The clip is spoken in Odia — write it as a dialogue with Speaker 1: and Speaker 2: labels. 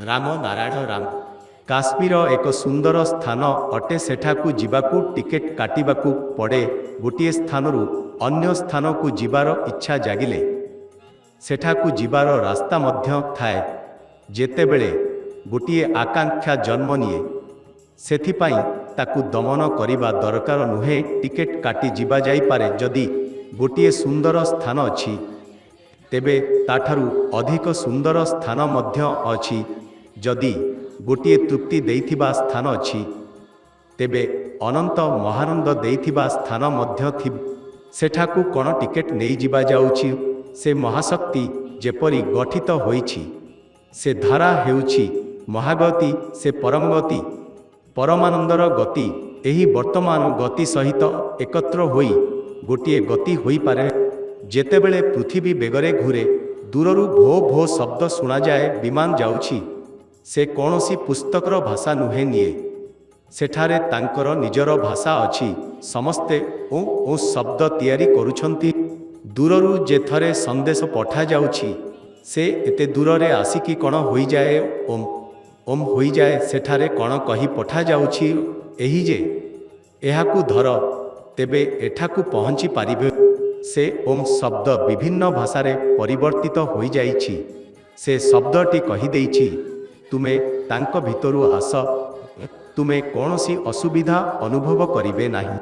Speaker 1: ରାମ ନାରାୟଣ ରାମ। କାଶ୍ମୀର ଏକ ସୁନ୍ଦର ସ୍ଥାନ ଅଟେ। ସେଠାକୁ ଯିବାକୁ ଟିକେଟ କାଟିବାକୁ ପଡ଼େ। ଗୋଟିଏ ସ୍ଥାନରୁ ଅନ୍ୟ ସ୍ଥାନକୁ ଯିବାର ଇଚ୍ଛା ଜାଗିଲେ ସେଠାକୁ ଯିବାର ରାସ୍ତା ମଧ୍ୟ ଥାଏ। ଯେତେବେଳେ ଗୋଟିଏ ଆକାଂକ୍ଷା ଜନ୍ମ ନିଏ ସେଥିପାଇଁ ତାକୁ ଦମନ କରିବା ଦରକାର ନୁହେଁ। ଟିକେଟ କାଟି ଯିବା ଯାଇପାରେ। ଯଦି ଗୋଟିଏ ସୁନ୍ଦର ସ୍ଥାନ ଅଛି ତେବେ ତାଠାରୁ ଅଧିକ ସୁନ୍ଦର ସ୍ଥାନ ମଧ୍ୟ ଅଛି। ଯଦି ଗୋଟିଏ ତୃପ୍ତି ଦେଇଥିବା ସ୍ଥାନ ଅଛି ତେବେ ଅନନ୍ତ ମହାନନ୍ଦ ଦେଇଥିବା ସ୍ଥାନ ମଧ୍ୟ ଥିବ। ସେଠାକୁ କ'ଣ ଟିକେଟ ନେଇଯିବା ଯାଉଛି? ସେ ମହାଶକ୍ତି ଯେପରି ଗଠିତ ହୋଇଛି ସେ ଧାରା ହେଉଛି ମହାଗତି। ସେ ପରମଗତି, ପରମାନନ୍ଦର ଗତି। ଏହି ବର୍ତ୍ତମାନ ଗତି ସହିତ ଏକତ୍ର ହୋଇ ଗୋଟିଏ ଗତି ହୋଇପାରେ। ଯେତେବେଳେ ପୃଥିବୀ ବେଗରେ ଘୁରେ ଦୂରରୁ ଭୋ ଭୋ ଶବ୍ଦ ଶୁଣାଯାଏ, ବିମାନ ଯାଉଛି। ସେ କୌଣସି ପୁସ୍ତକର ଭାଷା ନୁହେଁ ନିଏ। ସେଠାରେ ତାଙ୍କର ନିଜର ଭାଷା ଅଛି। ସମସ୍ତେ ଓ ଓ ଶବ୍ଦ ତିଆରି କରୁଛନ୍ତି। ଦୂରରୁ ଯେ ଥରେ ସନ୍ଦେଶ ପଠାଯାଉଛି ସେ ଏତେ ଦୂରରେ ଆସିକି କ'ଣ ହୋଇଯାଏ? ଓମ୍ ଓମ୍ ହୋଇଯାଏ। ସେଠାରେ କ'ଣ କହି ପଠାଯାଉଛି? ଏହି ଯେ ଏହାକୁ ଧର ତେବେ ଏଠାକୁ ପହଞ୍ଚି ପାରିବେ। ସେ ଓମ୍ ଶବ୍ଦ ବିଭିନ୍ନ ଭାଷାରେ ପରିବର୍ତ୍ତିତ ହୋଇଯାଇଛି। ସେ ଶବ୍ଦଟି କହିଦେଇଛି ତୁମେ ତାଙ୍କ ଭିତରୁ ଆସ, ତୁମେ କୌଣସି ଅସୁବିଧା ଅନୁଭବ କରିବେ ନାହିଁ।